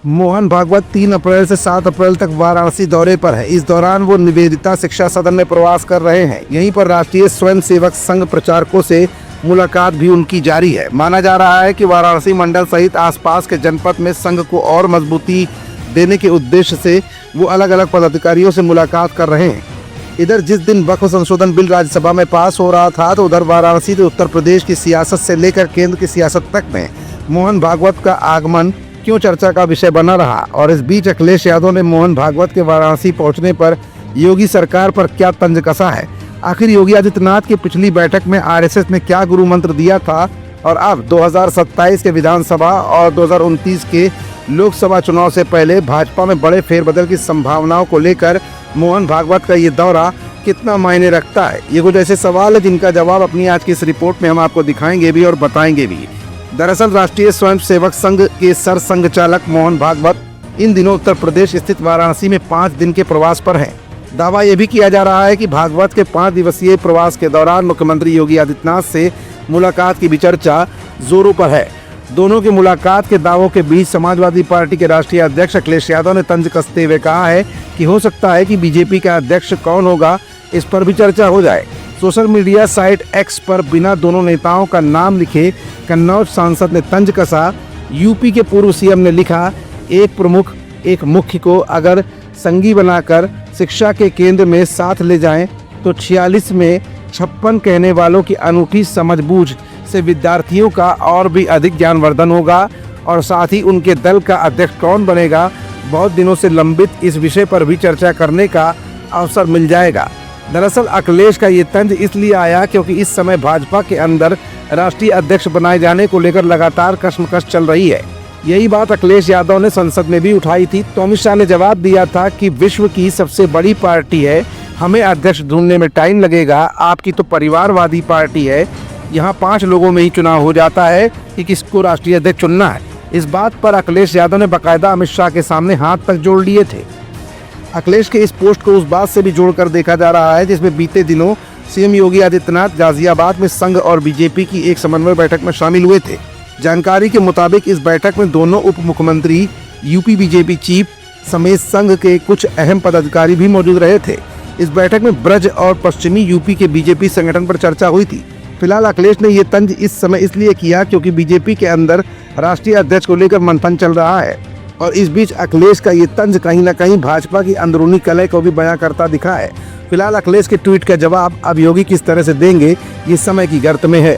मोहन भागवत 3 अप्रैल से 7 अप्रैल तक वाराणसी दौरे पर है। इस दौरान वो निवेदिता शिक्षा सदन में प्रवास कर रहे हैं। यहीं पर राष्ट्रीय स्वयं सेवक संघ प्रचारकों से मुलाकात भी उनकी जारी है। माना जा रहा है कि वाराणसी मंडल सहित आसपास के जनपद में संघ को और मजबूती देने के उद्देश्य से वो अलग अलग पदाधिकारियों से मुलाकात कर रहे हैं। इधर जिस दिन वक्फ संशोधन बिल राज्यसभा में पास हो रहा था, तो उधर वाराणसी से उत्तर प्रदेश की सियासत से लेकर केंद्र की सियासत तक में मोहन भागवत का आगमन क्यों चर्चा का विषय बना रहा। और इस बीच अखिलेश यादव ने मोहन भागवत के वाराणसी पहुंचने पर योगी सरकार पर क्या तंज कसा है। आखिर योगी आदित्यनाथ की पिछली बैठक में आरएसएस ने क्या गुरु मंत्र दिया था, और अब 2027 के विधानसभा और 2029 के लोकसभा चुनाव से पहले भाजपा में बड़े फेरबदल की संभावनाओं को लेकर मोहन भागवत का ये दौरा कितना मायने रखता है। ये कुछ ऐसे सवाल है जिनका जवाब अपनी आज की इस रिपोर्ट में हम आपको दिखाएंगे भी और बताएंगे भी। दरअसल राष्ट्रीय स्वयं सेवक संघ के सरसंघ चालक मोहन भागवत इन दिनों उत्तर प्रदेश स्थित वाराणसी में 5 दिन के प्रवास पर हैं। दावा यह भी किया जा रहा है कि भागवत के 5 दिवसीय प्रवास के दौरान मुख्यमंत्री योगी आदित्यनाथ से मुलाकात की भी चर्चा जोरों पर है। दोनों की मुलाकात के दावों के बीच समाजवादी पार्टी के राष्ट्रीय अध्यक्ष अखिलेश यादव ने तंज कसते हुए कहा है कि हो सकता है कि बीजेपी का अध्यक्ष कौन होगा, इस पर भी चर्चा हो जाए। सोशल मीडिया साइट एक्स पर बिना दोनों नेताओं का नाम लिखे कन्नौज सांसद ने तंज कसा। यूपी के पूर्व सीएम ने लिखा, एक प्रमुख एक मुख्य को अगर संगी बनाकर शिक्षा के केंद्र में साथ ले जाएं, तो 46 में 56 कहने वालों की अनूठी समझबूझ से विद्यार्थियों का और भी अधिक ज्ञानवर्धन होगा, और साथ ही उनके दल का अध्यक्ष कौन बनेगा, बहुत दिनों से लंबित इस विषय पर भी चर्चा करने का अवसर मिल जाएगा। दरअसल अखिलेश का ये तंज इसलिए आया क्योंकि इस समय भाजपा के अंदर राष्ट्रीय अध्यक्ष बनाए जाने को लेकर लगातार कश्मकश चल रही है। यही बात अखिलेश यादव ने संसद में भी उठाई थी, तो अमित शाह ने जवाब दिया था कि विश्व की सबसे बड़ी पार्टी है, हमें अध्यक्ष ढूंढने में टाइम लगेगा। आपकी तो परिवारवादी पार्टी है, यहाँ 5 लोगों में ही चुनाव हो जाता है कि किसको राष्ट्रीय अध्यक्ष चुनना है। इस बात पर अखिलेश यादव ने बाकायदा अमित शाह के सामने हाथ तक जोड़ लिए थे। अखिलेश के इस पोस्ट को उस बात से भी जोड़कर देखा जा रहा है जिसमें बीते दिनों सीएम योगी आदित्यनाथ गाजियाबाद में संघ और बीजेपी की एक समन्वय बैठक में शामिल हुए थे। जानकारी के मुताबिक इस बैठक में दोनों उप मुख्यमंत्री, यूपी बीजेपी चीफ समेत संघ के कुछ अहम पदाधिकारी भी मौजूद रहे थे। इस बैठक में ब्रज और पश्चिमी यूपी के बीजेपी संगठन पर चर्चा हुई थी। फिलहाल अखिलेश ने ये तंज इस समय इसलिए किया क्योंकि बीजेपी के अंदर राष्ट्रीय अध्यक्ष को लेकर मंथन चल रहा है, और इस बीच अखिलेश का ये तंज कहीं न कहीं भाजपा की अंदरूनी कलह को भी बयां करता दिखा है। फिलहाल अखिलेश के ट्वीट का जवाब अब योगी किस तरह से देंगे, ये समय की गर्त में है।